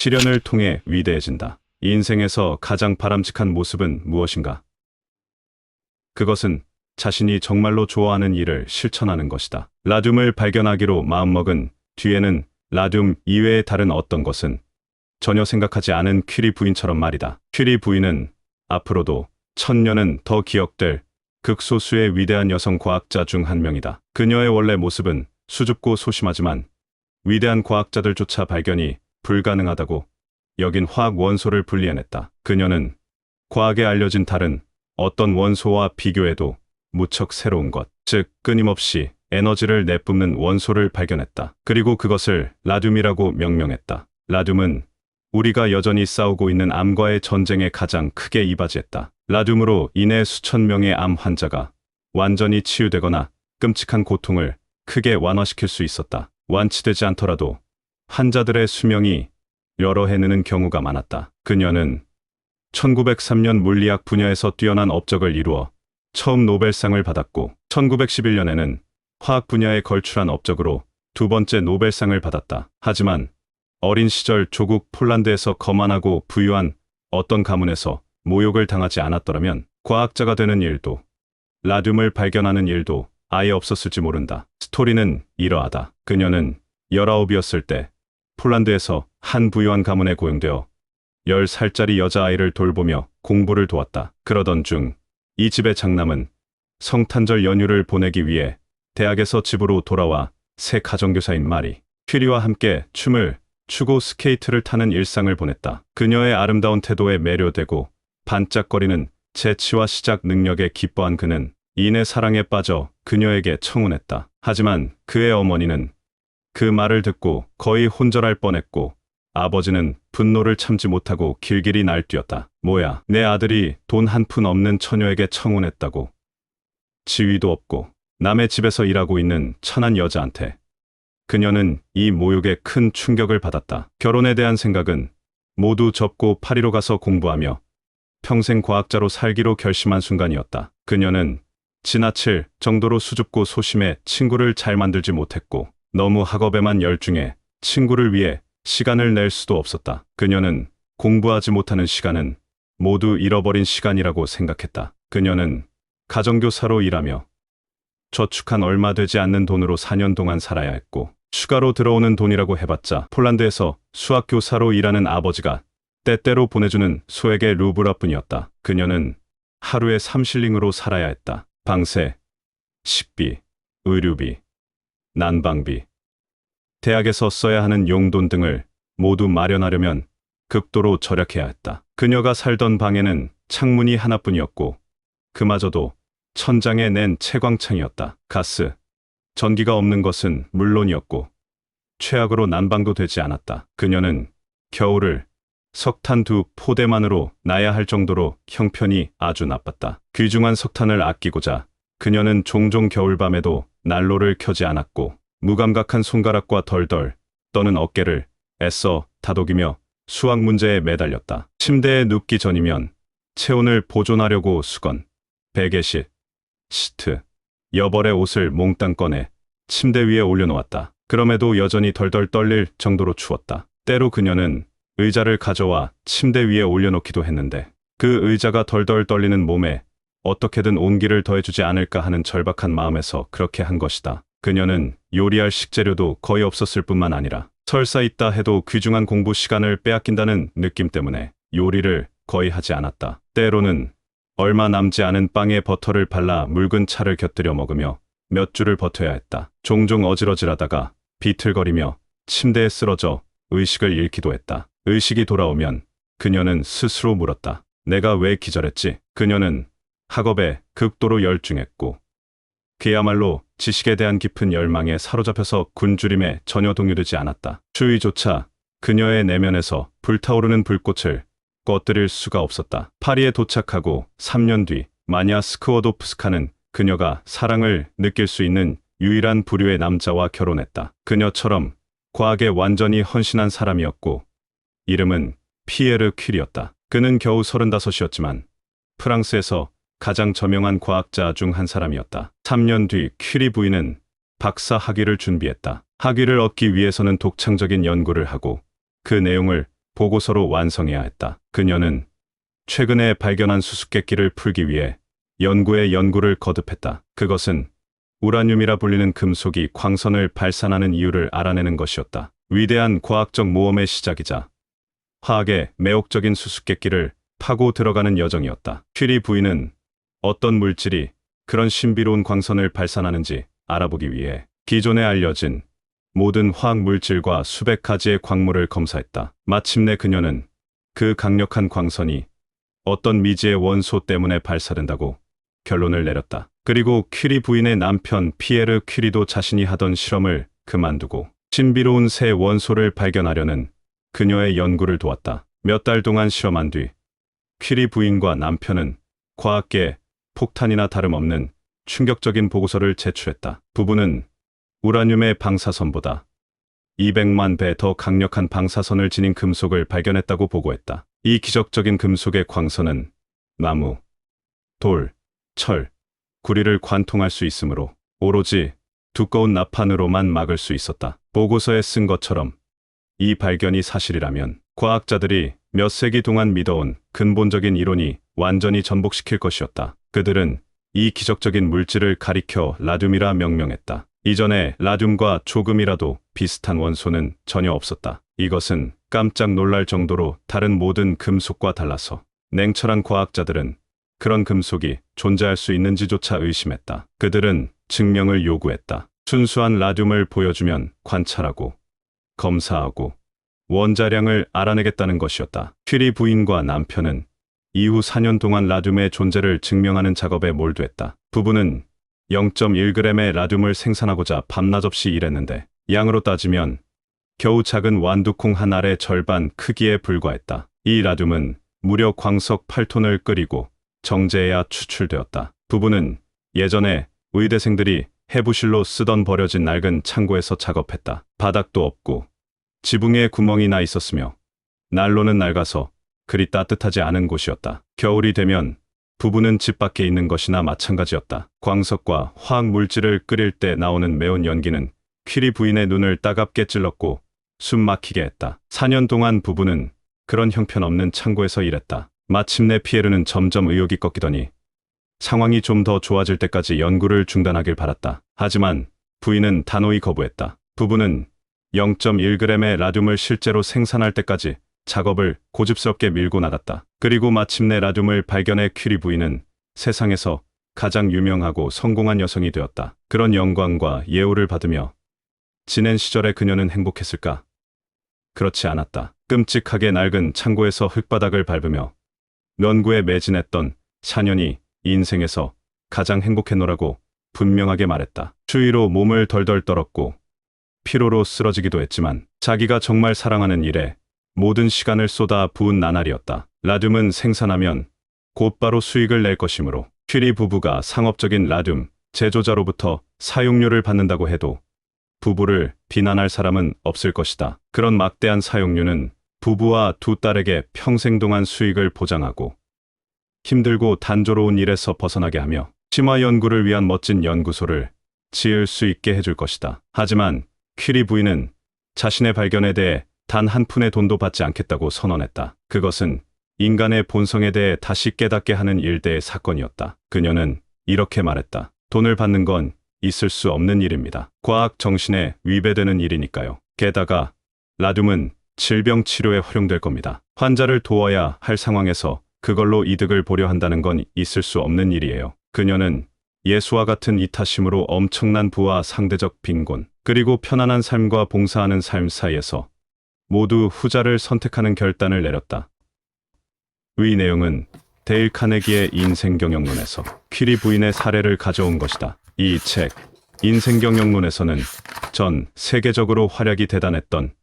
시련을 통해 위대해진다. 이 인생에서 가장 바람직한 모습은 무엇인가? 그것은 자신이 정말로 좋아하는 일을 실천하는 것이다. 라듐을 발견하기로 마음먹은 뒤에는 라듐 이외의 다른 어떤 것은 전혀 생각하지 않은 퀴리 부인처럼 말이다. 퀴리 부인은 앞으로도 천년은 더 기억될 극소수의 위대한 여성 과학자 중 한 명이다. 그녀의 원래 모습은 수줍고 소심하지만 위대한 과학자들조차 발견이 불가능하다고 여긴 화학 원소를 분리해냈다. 그녀는 과학에 알려진 다른 어떤 원소와 비교해도 무척 새로운 것, 즉 끊임없이 에너지를 내뿜는 원소를 발견했다. 그리고 그것을 라듐이라고 명명했다. 라듐은 우리가 여전히 싸우고 있는 암과의 전쟁에 가장 크게 이바지했다. 라듐으로 인해 수천 명의 암 환자가 완전히 치유되거나 끔찍한 고통을 크게 완화시킬 수 있었다. 완치되지 않더라도 환자들의 수명이 여러 해 느는 경우가 많았다. 그녀는 1903년 물리학 분야에서 뛰어난 업적을 이루어 처음 노벨상을 받았고 1911년에는 화학 분야에 걸출한 업적으로 두 번째 노벨상을 받았다. 하지만 어린 시절 조국 폴란드에서 거만하고 부유한 어떤 가문에서 모욕을 당하지 않았더라면 과학자가 되는 일도 라듐을 발견하는 일도 아예 없었을지 모른다. 스토리는 이러하다. 그녀는 19이었을 때 폴란드에서 한 부유한 가문에 고용되어 10살짜리 여자아이를 돌보며 공부를 도왔다. 그러던 중 이 집의 장남은 성탄절 연휴를 보내기 위해 대학에서 집으로 돌아와 새 가정교사인 마리 퀴리와 함께 춤을 추고 스케이트를 타는 일상을 보냈다. 그녀의 아름다운 태도에 매료되고 반짝거리는 재치와 시작 능력에 기뻐한 그는 이내 사랑에 빠져 그녀에게 청혼했다. 하지만 그의 어머니는 그 말을 듣고 거의 혼절할 뻔했고 아버지는 분노를 참지 못하고 길길이 날뛰었다. 뭐야, 내 아들이 돈 한 푼 없는 처녀에게 청혼했다고. 지위도 없고 남의 집에서 일하고 있는 천한 여자한테. 그녀는 이 모욕에 큰 충격을 받았다. 결혼에 대한 생각은 모두 접고 파리로 가서 공부하며 평생 과학자로 살기로 결심한 순간이었다. 그녀는 지나칠 정도로 수줍고 소심해 친구를 잘 만들지 못했고 너무 학업에만 열중해 친구를 위해 시간을 낼 수도 없었다. 그녀는 공부하지 못하는 시간은 모두 잃어버린 시간이라고 생각했다. 그녀는 가정교사로 일하며 저축한 얼마 되지 않는 돈으로 4년 동안 살아야 했고 추가로 들어오는 돈이라고 해봤자 폴란드에서 수학교사로 일하는 아버지가 때때로 보내주는 소액의 루브라뿐이었다. 그녀는 하루에 3실링으로 살아야 했다. 방세, 식비, 의료비, 난방비, 대학에서 써야 하는 용돈 등을 모두 마련하려면 극도로 절약해야 했다. 그녀가 살던 방에는 창문이 하나뿐이었고 그마저도 천장에 낸 채광창이었다. 가스, 전기가 없는 것은 물론이었고 최악으로 난방도 되지 않았다. 그녀는 겨울을 석탄 2포대만으로 나야 할 정도로 형편이 아주 나빴다. 귀중한 석탄을 아끼고자 그녀는 종종 겨울밤에도 난로를 켜지 않았고 무감각한 손가락과 덜덜 떠는 어깨를 애써 다독이며 수학 문제에 매달렸다. 침대에 눕기 전이면 체온을 보존하려고 수건, 베개sit, 시트, 여벌의 옷을 몽땅 꺼내 침대 위에 올려놓았다. 그럼에도 여전히 덜덜 떨릴 정도로 추웠다. 때로 그녀는 의자를 가져와 침대 위에 올려놓기도 했는데 그 의자가 덜덜 떨리는 몸에 어떻게든 온기를 더해주지 않을까 하는 절박한 마음에서 그렇게 한 것이다. 그녀는 요리할 식재료도 거의 없었을 뿐만 아니라 설사 있다 해도 귀중한 공부 시간을 빼앗긴다는 느낌 때문에 요리를 거의 하지 않았다. 때로는 얼마 남지 않은 빵에 버터를 발라 묽은 차를 곁들여 먹으며 몇 주를 버텨야 했다. 종종 어질어질하다가 비틀거리며 침대에 쓰러져 의식을 잃기도 했다. 의식이 돌아오면 그녀는 스스로 물었다. 내가 왜 기절했지? 그녀는 학업에 극도로 열중했고 그야말로 지식에 대한 깊은 열망에 사로잡혀서 굶주림에 전혀 동요되지 않았다. 추위조차 그녀의 내면에서 불타오르는 불꽃을 꺼뜨릴 수가 없었다. 파리에 도착하고 3년 뒤 마냐 스크워도프스카는 그녀가 사랑을 느낄 수 있는 유일한 부류의 남자와 결혼했다. 그녀처럼 과학에 완전히 헌신한 사람이었고 이름은 피에르 퀴리였다. 그는 겨우 35이었지만 프랑스에서 가장 저명한 과학자 중 한 사람이었다. 3년 뒤 퀴리 부인은 박사 학위를 준비했다. 학위를 얻기 위해서는 독창적인 연구를 하고 그 내용을 보고서로 완성해야 했다. 그녀는 최근에 발견한 수수께끼를 풀기 위해 연구에 연구를 거듭했다. 그것은 우라늄이라 불리는 금속이 광선을 발산하는 이유를 알아내는 것이었다. 위대한 과학적 모험의 시작이자 화학의 매혹적인 수수께끼를 파고 들어가는 여정이었다. 퀴리 부인은 어떤 물질이 그런 신비로운 광선을 발산하는지 알아보기 위해 기존에 알려진 모든 화학 물질과 수백 가지의 광물을 검사했다. 마침내 그녀는 그 강력한 광선이 어떤 미지의 원소 때문에 발사된다고 결론을 내렸다. 그리고 퀴리 부인의 남편 피에르 퀴리도 자신이 하던 실험을 그만두고 신비로운 새 원소를 발견하려는 그녀의 연구를 도왔다. 몇 달 동안 실험한 뒤 퀴리 부인과 남편은 과학계에 폭탄이나 다름없는 충격적인 보고서를 제출했다. 부부는 우라늄의 방사선보다 200만 배 더 강력한 방사선을 지닌 금속을 발견했다고 보고했다. 이 기적적인 금속의 광선은 나무, 돌, 철, 구리를 관통할 수 있으므로 오로지 두꺼운 나판으로만 막을 수 있었다. 보고서에 쓴 것처럼 이 발견이 사실이라면 과학자들이 몇 세기 동안 믿어온 근본적인 이론이 완전히 전복시킬 것이었다. 그들은 이 기적적인 물질을 가리켜 라듐이라 명명했다. 이전에 라듐과 조금이라도 비슷한 원소는 전혀 없었다. 이것은 깜짝 놀랄 정도로 다른 모든 금속과 달라서 냉철한 과학자들은 그런 금속이 존재할 수 있는지조차 의심했다. 그들은 증명을 요구했다. 순수한 라듐을 보여주면 관찰하고 검사하고 원자량을 알아내겠다는 것이었다. 퀴리 부인과 남편은 이후 4년 동안 라듐의 존재를 증명하는 작업에 몰두했다. 부부는 0.1g의 라듐을 생산하고자 밤낮 없이 일했는데 양으로 따지면 겨우 작은 완두콩 한 알의 절반 크기에 불과했다. 이 라듐은 무려 광석 8톤을 끓이고 정제해야 추출되었다. 부부는 예전에 의대생들이 해부실로 쓰던 버려진 낡은 창고에서 작업했다. 바닥도 없고 지붕에 구멍이 나 있었으며 난로는 낡아서 그리 따뜻하지 않은 곳이었다. 겨울이 되면 부부는 집 밖에 있는 것이나 마찬가지였다. 광석과 화학 물질을 끓일 때 나오는 매운 연기는 퀴리 부인의 눈을 따갑게 찔렀고 숨 막히게 했다. 4년 동안 부부는 그런 형편없는 창고에서 일했다. 마침내 피에르는 점점 의욕이 꺾이더니 상황이 좀 더 좋아질 때까지 연구를 중단하길 바랐다. 하지만 부인은 단호히 거부했다. 부부는 0.1g의 라듐을 실제로 생산할 때까지 작업을 고집스럽게 밀고 나갔다. 그리고 마침내 라듐을 발견해 퀴리 부인은 세상에서 가장 유명하고 성공한 여성이 되었다. 그런 영광과 예우를 받으며 지낸 시절의 그녀는 행복했을까? 그렇지 않았다. 끔찍하게 낡은 창고에서 흙바닥을 밟으며 연구에 매진했던 4년이 인생에서 가장 행복했노라고 분명하게 말했다. 추위로 몸을 덜덜 떨었고 피로로 쓰러지기도 했지만 자기가 정말 사랑하는 일에 모든 시간을 쏟아 부은 나날이었다. 라듐은 생산하면 곧바로 수익을 낼 것이므로 퀴리 부부가 상업적인 라듐 제조자로부터 사용료를 받는다고 해도 부부를 비난할 사람은 없을 것이다. 그런 막대한 사용료는 부부와 두 딸에게 평생 동안 수익을 보장하고 힘들고 단조로운 일에서 벗어나게 하며 심화 연구를 위한 멋진 연구소를 지을 수 있게 해줄 것이다. 하지만 퀴리 부인은 자신의 발견에 대해 단 한 푼의 돈도 받지 않겠다고 선언했다. 그것은 인간의 본성에 대해 다시 깨닫게 하는 일대의 사건이었다. 그녀는 이렇게 말했다. 돈을 받는 건 있을 수 없는 일입니다. 과학 정신에 위배되는 일이니까요. 게다가 라듐은 질병 치료에 활용될 겁니다. 환자를 도와야 할 상황에서 그걸로 이득을 보려 한다는 건 있을 수 없는 일이에요. 그녀는 예수와 같은 이타심으로 엄청난 부와 상대적 빈곤, 그리고 편안한 삶과 봉사하는 삶 사이에서 모두 후자를 선택하는 결단을 내렸다. 이 내용은 데일 카네기의 인생경영론에서 퀴리 부인의 사례를 가져온 것이다. 이 책, 인생경영론에서는 전 세계적으로 활약이 대단했던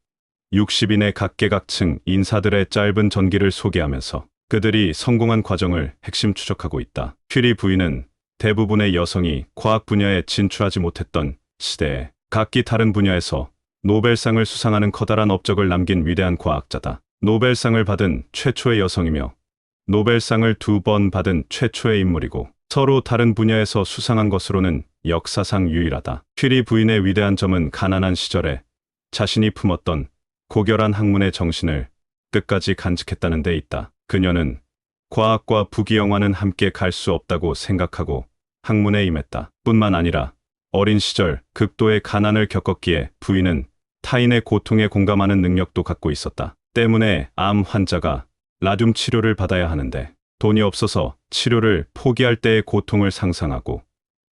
60인의 각계각층 인사들의 짧은 전기를 소개하면서 그들이 성공한 과정을 핵심 추적하고 있다. 퀴리 부인은 대부분의 여성이 과학 분야에 진출하지 못했던 시대에 각기 다른 분야에서 노벨상을 수상하는 커다란 업적을 남긴 위대한 과학자다. 노벨상을 받은 최초의 여성이며 노벨상을 2번 받은 최초의 인물이고 서로 다른 분야에서 수상한 것으로는 역사상 유일하다. 퀴리 부인의 위대한 점은 가난한 시절에 자신이 품었던 고결한 학문의 정신을 끝까지 간직했다는 데 있다. 그녀는 과학과 부귀영화는 함께 갈 수 없다고 생각하고 학문에 임했다. 뿐만 아니라 어린 시절 극도의 가난을 겪었기에 부인은 타인의 고통에 공감하는 능력도 갖고 있었다. 때문에 암 환자가 라듐 치료를 받아야 하는데 돈이 없어서 치료를 포기할 때의 고통을 상상하고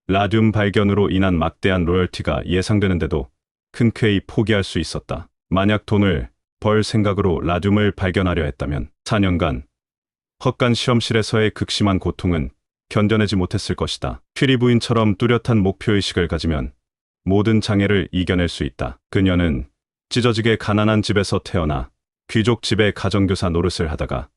라듐 발견으로 인한 막대한 로열티가 예상되는데도 흔쾌히 포기할 수 있었다. 만약 돈을 벌 생각으로 라듐을 발견하려 했다면 4년간 헛간 실험실에서의 극심한 고통은 견뎌내지 못했을 것이다. 퀴리 부인처럼 뚜렷한 목표의식을 가지면 모든 장애를 이겨낼 수 있다. 그녀는 찢어지게 가난한 집에서 태어나 귀족 집의 가정교사 노릇을 하다가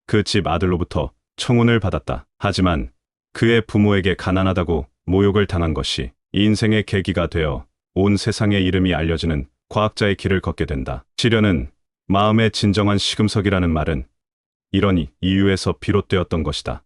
그 집 아들로부터 청혼을 받았다. 하지만 그의 부모에게 가난하다고 모욕을 당한 것이 인생의 계기가 되어 온 세상의 이름이 알려지는 과학자의 길을 걷게 된다. 시련은 마음의 진정한 시금석이라는 말은 이런 이유에서 비롯되었던 것이다.